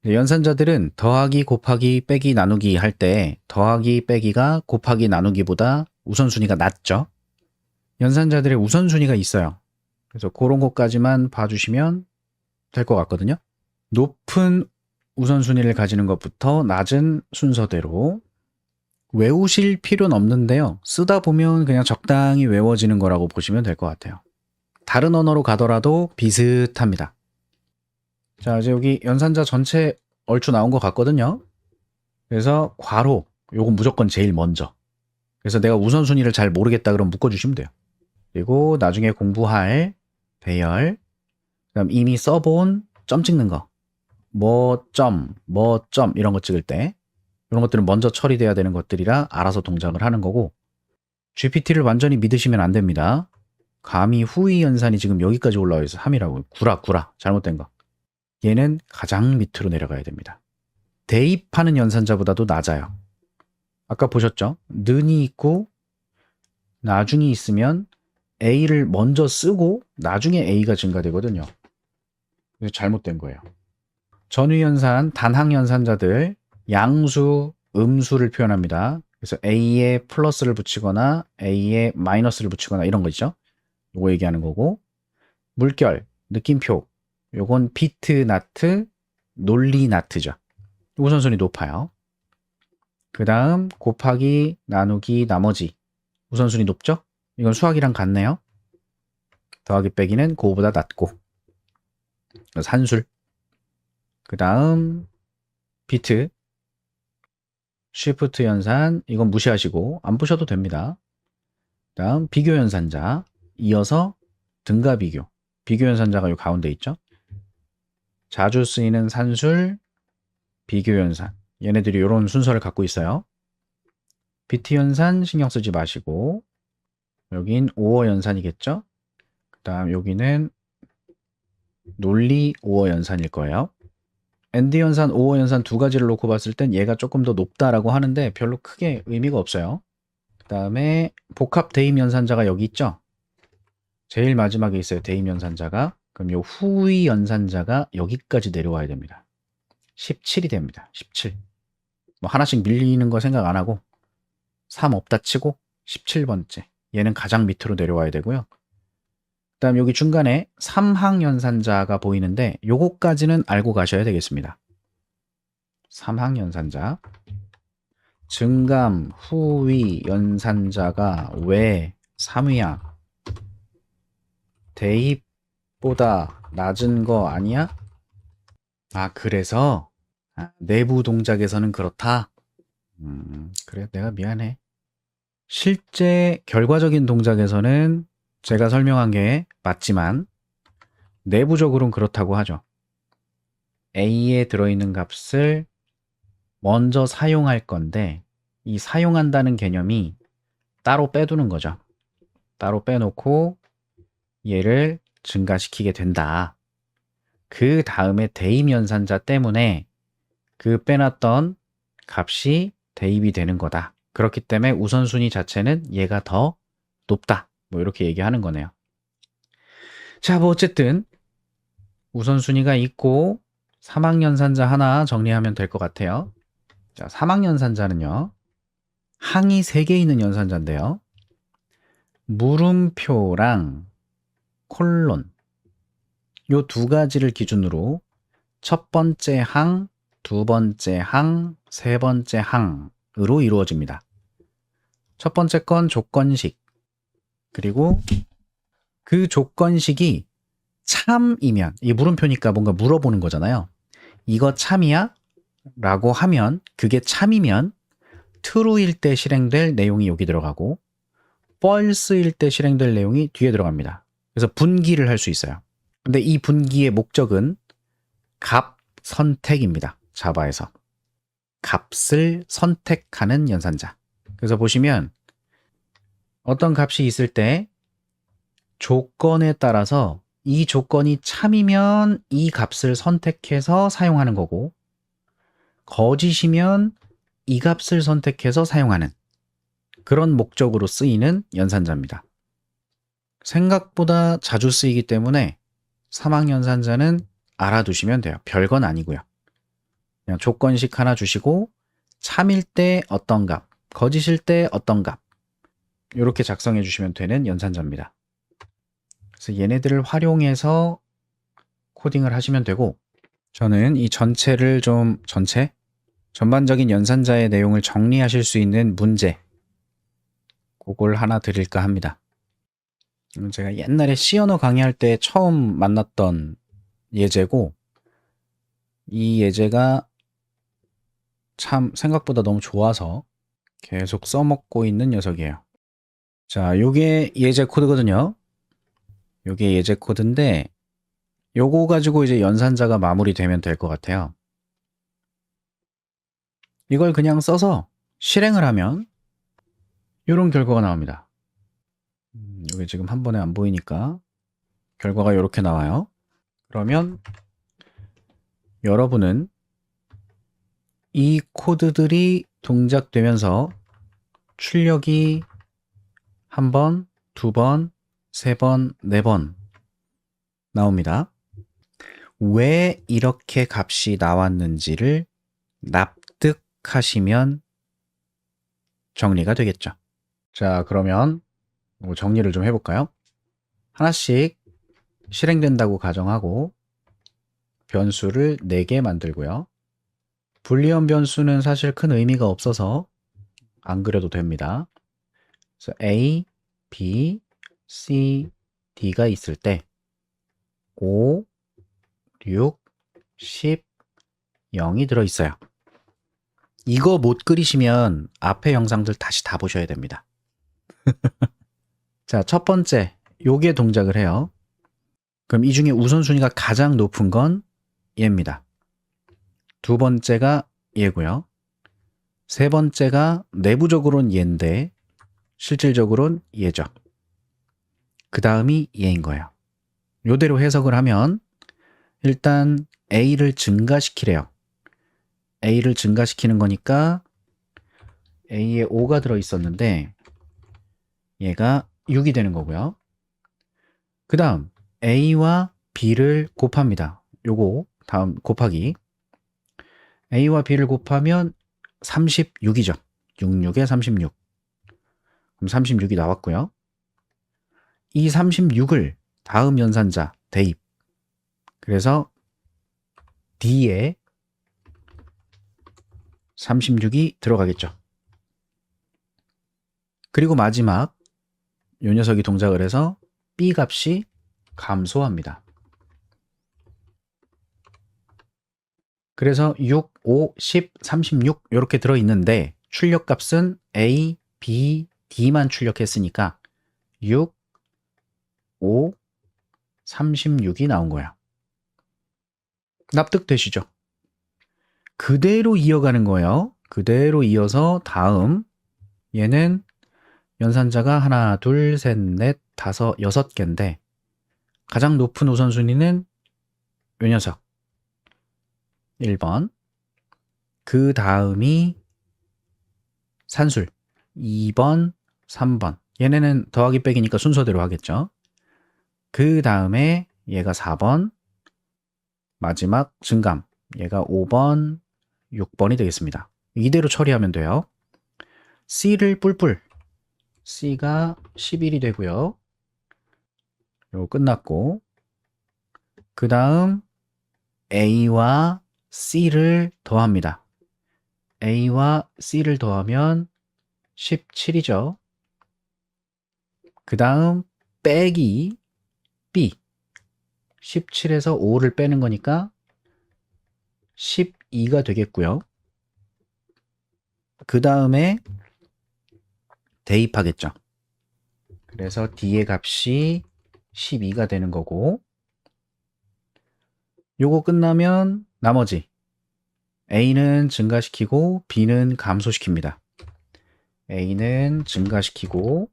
연산자들은 더하기, 곱하기, 빼기, 나누기 할 때 더하기, 빼기가 곱하기, 나누기보다 우선순위가 낮죠. 연산자들의 우선순위가 있어요. 그래서 그런 것까지만 봐주시면 될 것 같거든요. 높은 우선순위를 가지는 것부터 낮은 순서대로 외우실 필요는 없는데요. 쓰다 보면 그냥 적당히 외워지는 거라고 보시면 될 것 같아요. 다른 언어로 가더라도 비슷합니다. 자, 이제 여기 연산자 전체 얼추 나온 것 같거든요. 그래서 괄호, 요건 무조건 제일 먼저. 그래서 내가 우선순위를 잘 모르겠다 그러면 묶어주시면 돼요. 그리고 나중에 공부할 배열, 그다음 이미 써본 점 찍는 거, 뭐 점 이런 거 찍을 때 이런 것들은 먼저 처리돼야 되는 것들이라 알아서 동작을 하는 거고 GPT를 완전히 믿으시면 안 됩니다. 감히 후위 연산이 지금 여기까지 올라와 있어. 3이라고. 구라. 잘못된 거. 얘는 가장 밑으로 내려가야 됩니다. 대입하는 연산자보다도 낮아요. 아까 보셨죠? 는이 있고 나중이 있으면 A를 먼저 쓰고 나중에 A가 증가되거든요. 그래서 잘못된 거예요. 전위연산, 단항연산자들 양수, 음수를 표현합니다. 그래서 A에 플러스를 붙이거나 A에 마이너스를 붙이거나 이런 거 있죠. 요거 얘기하는 거고 물결, 느낌표 요건 비트 나트, 논리 나트죠. 우선순위 높아요. 그 다음 곱하기, 나누기, 나머지 우선순위 높죠? 이건 수학이랑 같네요. 더하기 빼기는 그거보다 낮고 산술. 그 다음 비트, 쉬프트 연산, 이건 무시하시고 안 보셔도 됩니다. 다음 비교 연산자, 이어서 등가 비교. 비교 연산자가 요 가운데 있죠. 자주 쓰이는 산술, 비교 연산. 얘네들이 이런 순서를 갖고 있어요. 비트 연산 신경 쓰지 마시고 여긴 오어 연산이겠죠. 그 다음 여기는 논리 오어 연산일 거예요. 엔드 연산, 오어 연산 두 가지를 놓고 봤을 땐 얘가 조금 더 높다라고 하는데 별로 크게 의미가 없어요. 그 다음에 복합 대입 연산자가 여기 있죠. 제일 마지막에 있어요. 대입 연산자가. 그럼 요 후위 연산자가 여기까지 내려와야 됩니다. 17이 됩니다. 17. 뭐 하나씩 밀리는 거 생각 안 하고 3 없다 치고 17번째. 얘는 가장 밑으로 내려와야 되고요. 그 다음 여기 중간에 3항 연산자가 보이는데 요거까지는 알고 가셔야 되겠습니다. 3항 연산자. 증감 후위 연산자가 왜 3위야? 대입보다 낮은 거 아니야? 아, 그래서 내부 동작에서는 그렇다? 그래, 내가 미안해. 실제 결과적인 동작에서는 제가 설명한 게 맞지만 내부적으로는 그렇다고 하죠. A에 들어있는 값을 먼저 사용할 건데 이 사용한다는 개념이 따로 빼두는 거죠. 따로 빼놓고 얘를 증가시키게 된다. 그 다음에 대입 연산자 때문에 그 빼놨던 값이 대입이 되는 거다. 그렇기 때문에 우선순위 자체는 얘가 더 높다. 뭐 이렇게 얘기하는 거네요. 자, 뭐 어쨌든 우선순위가 있고 3항 연산자 하나 정리하면 될 것 같아요. 자, 3항 연산자는요. 항이 3개 있는 연산자인데요. 물음표랑 콜론 요 두 가지를 기준으로 첫 번째 항, 두 번째 항, 세 번째 항으로 이루어집니다. 첫 번째 건 조건식. 그리고 그 조건식이 참이면, 이 물음표니까 뭔가 물어보는 거잖아요. 이거 참이야? 라고 하면 그게 참이면 true일 때 실행될 내용이 여기 들어가고 false일 때 실행될 내용이 뒤에 들어갑니다. 그래서 분기를 할 수 있어요. 근데 이 분기의 목적은 값 선택입니다. 자바에서. 값을 선택하는 연산자. 그래서 보시면 어떤 값이 있을 때 조건에 따라서 이 조건이 참이면 이 값을 선택해서 사용하는 거고 거짓이면 이 값을 선택해서 사용하는 그런 목적으로 쓰이는 연산자입니다. 생각보다 자주 쓰이기 때문에 3항 연산자는 알아두시면 돼요. 별건 아니고요. 그냥 조건식 하나 주시고 참일 때 어떤 값, 거짓일 때 어떤 값 이렇게 작성해 주시면 되는 연산자입니다. 그래서 얘네들을 활용해서 코딩을 하시면 되고 저는 이 전체를 전반적인 연산자의 내용을 정리하실 수 있는 문제 그걸 하나 드릴까 합니다. 제가 옛날에 C 언어 강의할 때 처음 만났던 예제고 이 예제가 참 생각보다 너무 좋아서 계속 써먹고 있는 녀석이에요. 자, 요게 예제 코드거든요. 요게 예제 코드인데 요거 가지고 이제 연산자가 마무리되면 될 것 같아요. 이걸 그냥 써서 실행을 하면 이런 결과가 나옵니다. 이게 지금 한 번에 안 보이니까 결과가 이렇게 나와요. 그러면 여러분은 이 코드들이 동작되면서 출력이 한 번, 두 번, 세 번, 네 번 나옵니다. 왜 이렇게 값이 나왔는지를 납득하시면 정리가 되겠죠. 자, 그러면 정리를 좀 해볼까요? 하나씩 실행된다고 가정하고 변수를 4개 만들고요. 불리언 변수는 사실 큰 의미가 없어서 안 그려도 됩니다. 그래서 A, B, C, D가 있을 때 5, 6, 10, 0이 들어있어요. 이거 못 그리시면 앞에 영상들 다시 다 보셔야 됩니다. 자, 첫 번째, 요게 동작을 해요. 그럼 이 중에 우선순위가 가장 높은 건 얘입니다. 두 번째가 얘고요. 세 번째가 내부적으로는 얘인데 실질적으로는 얘죠. 그 다음이 얘인 거예요. 요대로 해석을 하면 일단 A를 증가시키래요. A를 증가시키는 거니까 A에 5가 들어있었는데 얘가 6이 되는 거고요. 그 다음 A와 B를 곱합니다. 요거 다음 곱하기 A와 B를 곱하면 36이죠. 66에 36. 그럼 36이 나왔고요. 이 36을 다음 연산자 대입. 그래서 D에 36이 들어가겠죠. 그리고 마지막 요 녀석이 동작을 해서 B 값이 감소합니다. 그래서 6, 5, 10, 36 이렇게 들어있는데 출력값은 A, B, D만 출력했으니까 6, 5, 36이 나온 거야. 납득되시죠? 그대로 이어가는 거예요. 그대로 이어서 다음 얘는 연산자가 하나, 둘, 셋, 넷, 다섯, 6개인데 가장 높은 우선순위는 요 녀석 1번. 그 다음이 산술 2번, 3번. 얘네는 더하기 빼기니까 순서대로 하겠죠. 그 다음에 얘가 4번. 마지막 증감 얘가 5번, 6번이 되겠습니다. 이대로 처리하면 돼요. C를 뿔뿔 C가 11이 되고요. 요거 끝났고 그 다음 A와 C를 더합니다. A와 C를 더하면 17이죠. 그 다음 빼기 B 17에서 5를 빼는 거니까 12가 되겠고요. 그 다음에 대입하겠죠. 그래서 D의 값이 12가 되는 거고 요거 끝나면 나머지 A는 증가시키고 B는 감소시킵니다. A는 증가시키고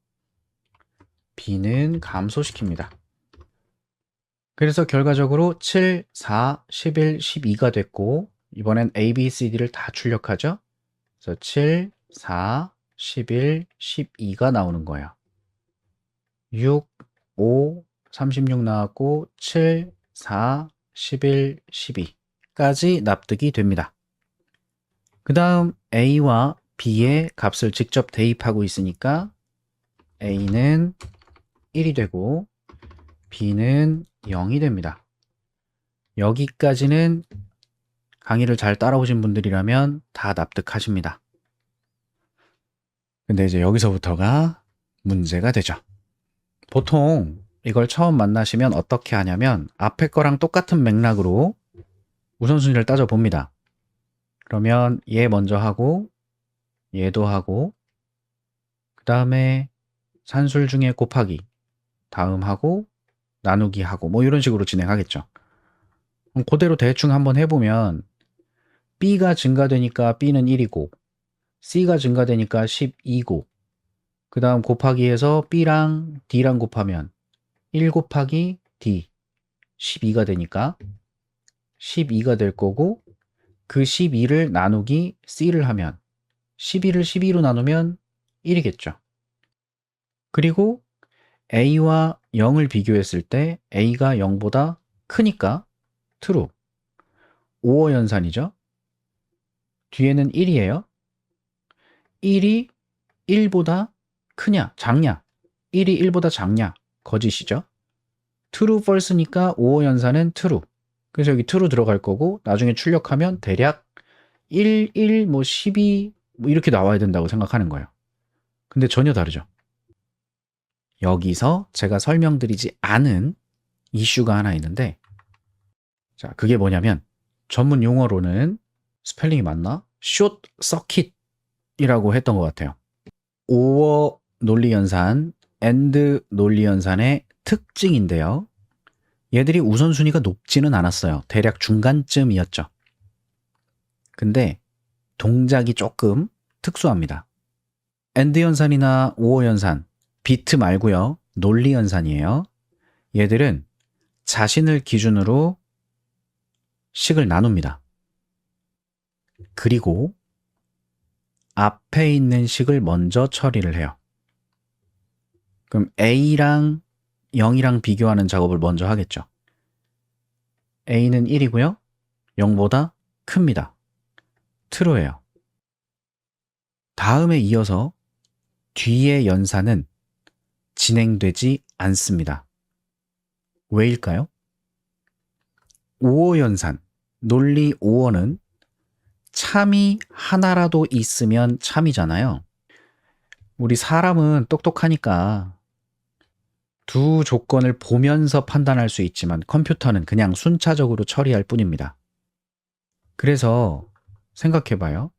B는 감소시킵니다. 그래서 결과적으로 7, 4, 11, 12가 됐고 이번엔 A, B, C, D를 다 출력하죠. 그래서 7, 4, 11, 12가 나오는 거예요. 6, 5, 36 나왔고 7, 4, 11, 12까지 납득이 됩니다. 그 다음 A와 B의 값을 직접 대입하고 있으니까 A는 1이 되고 B는 0이 됩니다. 여기까지는 강의를 잘 따라오신 분들이라면 다 납득하십니다. 근데 이제 여기서부터가 문제가 되죠. 보통 이걸 처음 만나시면 어떻게 하냐면 앞에 거랑 똑같은 맥락으로 우선순위를 따져봅니다. 그러면 얘 먼저 하고 얘도 하고 그 다음에 산술 중에 곱하기 다음 하고 나누기 하고 뭐 이런 식으로 진행하겠죠. 그럼 그대로 대충 한번 해보면 B가 증가되니까 B는 1이고 C가 증가되니까 12고 그 다음 곱하기해서 B랑 D랑 곱하면 1 곱하기 D 12가 되니까 12가 될 거고 그 12를 나누기 C를 하면 12를 12로 나누면 1이겠죠. 그리고 A와 0을 비교했을 때 A가 0보다 크니까 true. 5어 연산이죠. 뒤에는 1이에요. 1이 1보다 크냐, 작냐? 1이 1보다 작냐? 거짓이죠. true, false니까 5어 연산은 true. 그래서 여기 true 들어갈 거고 나중에 출력하면 대략 1, 1, 뭐 12, 뭐 이렇게 나와야 된다고 생각하는 거예요. 근데 전혀 다르죠. 여기서 제가 설명드리지 않은 이슈가 하나 있는데 자, 그게 뭐냐면 전문 용어로는 스펠링이 맞나? 숏 서킷이라고 했던 것 같아요. 오어 논리연산, 엔드 논리연산의 특징인데요. 얘들이 우선순위가 높지는 않았어요. 대략 중간쯤이었죠. 근데 동작이 조금 특수합니다. 엔드 연산이나 오어 연산, 비트 말고요. 논리 연산이에요. 얘들은 자신을 기준으로 식을 나눕니다. 그리고 앞에 있는 식을 먼저 처리를 해요. 그럼 A랑 0이랑 비교하는 작업을 먼저 하겠죠. A는 1이고요. 0보다 큽니다. true예요. 다음에 이어서 뒤의 연산은 진행되지 않습니다. 왜일까요? 오어 연산, 논리 오어는 참이 하나라도 있으면 참이잖아요. 우리 사람은 똑똑하니까 두 조건을 보면서 판단할 수 있지만 컴퓨터는 그냥 순차적으로 처리할 뿐입니다. 그래서 생각해봐요.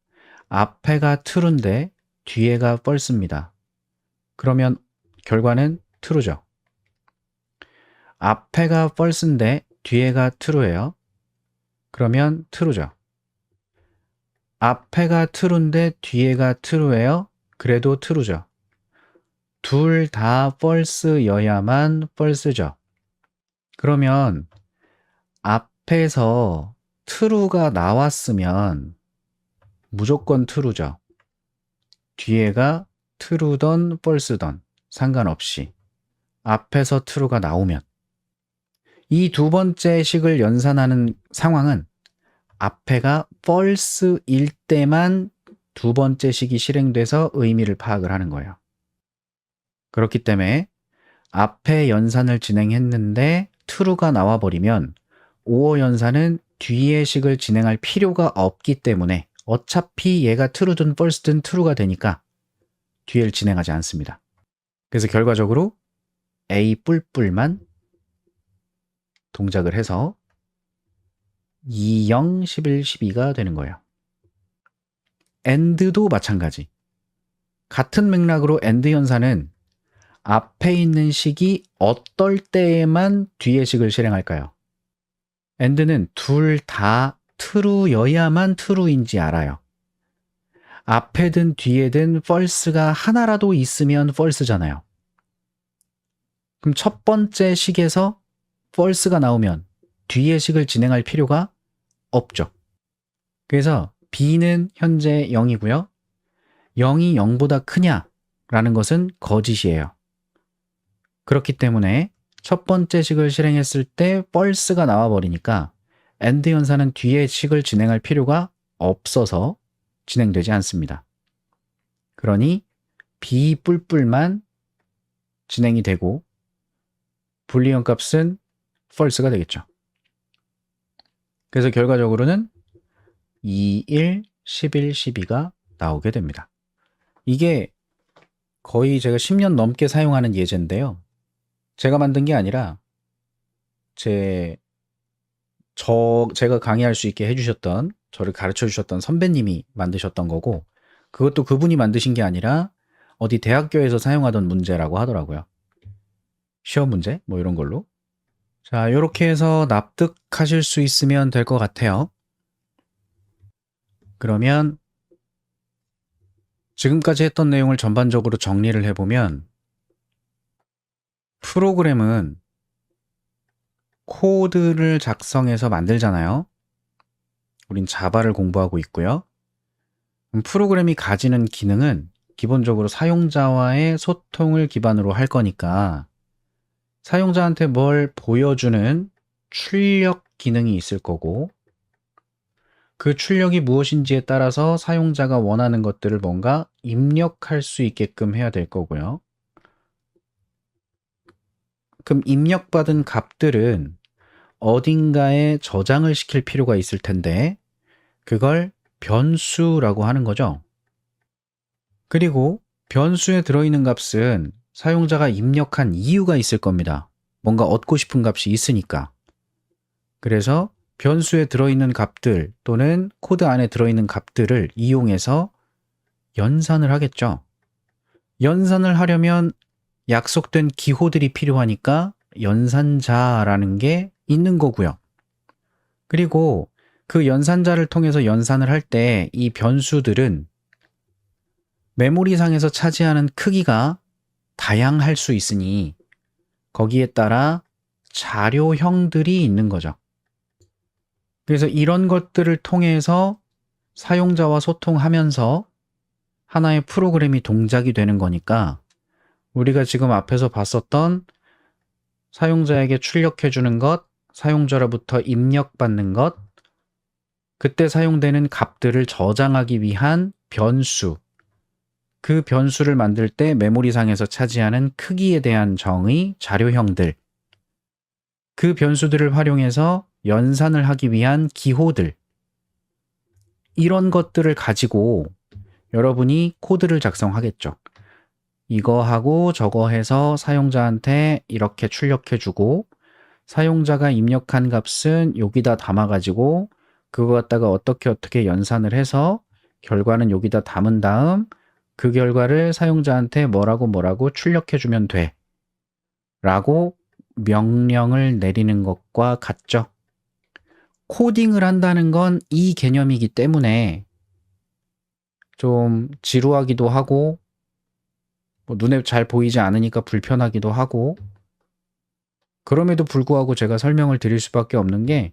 앞에가 true인데 뒤에가 false입니다. 그러면 결과는 true죠. 앞에가 false인데 뒤에가 true예요. 그러면 true죠. 앞에가 true인데 뒤에가 true예요. 그래도 true죠. 둘 다 false여야만 false죠. 그러면 앞에서 true가 나왔으면 무조건 true죠. 뒤에가 true든 false든 상관없이 앞에서 true가 나오면 이 두 번째 식을 연산하는 상황은 앞에가 false일 때만 두 번째 식이 실행돼서 의미를 파악을 하는 거예요. 그렇기 때문에 앞에 연산을 진행했는데 true가 나와버리면 오어 연산은 뒤의 식을 진행할 필요가 없기 때문에 어차피 얘가 true든 false든 true가 되니까 뒤를 진행하지 않습니다. 그래서 결과적으로 A 뿔뿔만 동작을 해서 2, 0, 11, 12가 되는 거예요. AND도 마찬가지. 같은 맥락으로 AND 연산은 앞에 있는 식이 어떨 때에만 뒤의 식을 실행할까요? AND는 둘 다 true여야만 true인지 알아요. 앞에든 뒤에든 false가 하나라도 있으면 false잖아요. 그럼 첫 번째 식에서 false가 나오면 뒤의 식을 진행할 필요가 없죠. 그래서 B는 현재 0이고요. 0이 0보다 크냐라는 것은 거짓이에요. 그렇기 때문에 첫 번째 식을 실행했을 때 false가 나와버리니까 AND 연산은 뒤의 식을 진행할 필요가 없어서 진행되지 않습니다. 그러니 B 뿔뿔만 진행이 되고 불리한 값은 false가 되겠죠. 그래서 결과적으로는 2, 1, 11, 12가 나오게 됩니다. 이게 거의 제가 10년 넘게 사용하는 예제인데요. 제가 만든 게 아니라 제가 강의할 수 있게 해주셨던, 저를 가르쳐 주셨던 선배님이 만드셨던 거고, 그것도 그분이 만드신 게 아니라 어디 대학교에서 사용하던 문제라고 하더라고요. 시험 문제? 뭐 이런 걸로. 자, 이렇게 해서 납득하실 수 있으면 될 것 같아요. 그러면 지금까지 했던 내용을 전반적으로 정리를 해보면 프로그램은 코드를 작성해서 만들잖아요. 우린 자바를 공부하고 있고요. 프로그램이 가지는 기능은 기본적으로 사용자와의 소통을 기반으로 할 거니까 사용자한테 뭘 보여주는 출력 기능이 있을 거고 그 출력이 무엇인지에 따라서 사용자가 원하는 것들을 뭔가 입력할 수 있게끔 해야 될 거고요. 그럼 입력받은 값들은 어딘가에 저장을 시킬 필요가 있을 텐데 그걸 변수라고 하는 거죠. 그리고 변수에 들어있는 값은 사용자가 입력한 이유가 있을 겁니다. 뭔가 얻고 싶은 값이 있으니까. 그래서 변수에 들어있는 값들 또는 코드 안에 들어있는 값들을 이용해서 연산을 하겠죠. 연산을 하려면 약속된 기호들이 필요하니까 연산자라는 게 있는 거고요. 그리고 그 연산자를 통해서 연산을 할 때 이 변수들은 메모리상에서 차지하는 크기가 다양할 수 있으니 거기에 따라 자료형들이 있는 거죠. 그래서 이런 것들을 통해서 사용자와 소통하면서 하나의 프로그램이 동작이 되는 거니까 우리가 지금 앞에서 봤었던 사용자에게 출력해 주는 것, 사용자로부터 입력받는 것, 그때 사용되는 값들을 저장하기 위한 변수, 그 변수를 만들 때 메모리상에서 차지하는 크기에 대한 정의, 자료형들, 그 변수들을 활용해서 연산을 하기 위한 기호들, 이런 것들을 가지고 여러분이 코드를 작성하겠죠. 이거 하고 저거 해서 사용자한테 이렇게 출력해주고 사용자가 입력한 값은 여기다 담아가지고 그거 갖다가 어떻게 연산을 해서 결과는 여기다 담은 다음 그 결과를 사용자한테 뭐라고 출력해주면 돼 라고 명령을 내리는 것과 같죠. 코딩을 한다는 건 이 개념이기 때문에 좀 지루하기도 하고 눈에 잘 보이지 않으니까 불편하기도 하고 그럼에도 불구하고 제가 설명을 드릴 수밖에 없는 게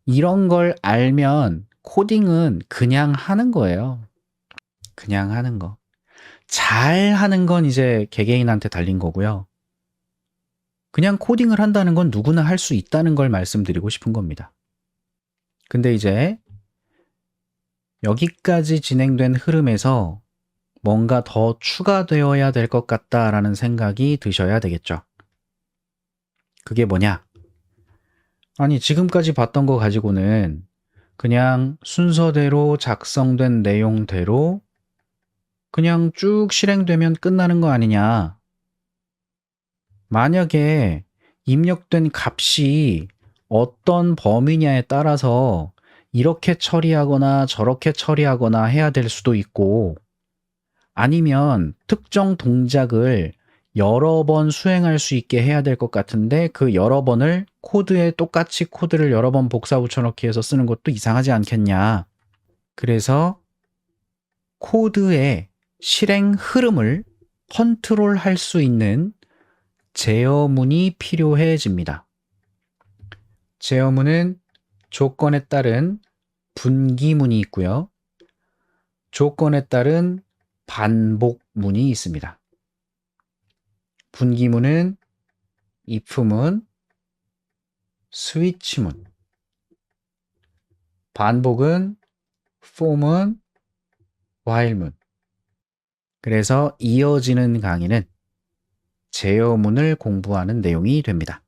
이런 걸 알면 코딩은 그냥 하는 거예요. 그냥 하는 거. 잘 하는 건 이제 개개인한테 달린 거고요. 그냥 코딩을 한다는 건 누구나 할 수 있다는 걸 말씀드리고 싶은 겁니다. 근데 이제 여기까지 진행된 흐름에서 뭔가 더 추가되어야 될 것 같다라는 생각이 드셔야 되겠죠. 그게 뭐냐? 아니, 지금까지 봤던 거 가지고는 그냥 순서대로 작성된 내용대로 그냥 쭉 실행되면 끝나는 거 아니냐. 만약에 입력된 값이 어떤 범위냐에 따라서 이렇게 처리하거나 저렇게 처리하거나 해야 될 수도 있고 아니면 특정 동작을 여러 번 수행할 수 있게 해야 될 것 같은데 그 여러 번을 코드에 똑같이 코드를 여러 번 복사 붙여넣기 해서 쓰는 것도 이상하지 않겠냐. 그래서 코드의 실행 흐름을 컨트롤할 수 있는 제어문이 필요해집니다. 제어문은 조건에 따른 분기문이 있고요. 조건에 따른 반복문이 있습니다. 분기문은 if문, 스위치문, 반복은 for문, while문. 그래서 이어지는 강의는 제어문을 공부하는 내용이 됩니다.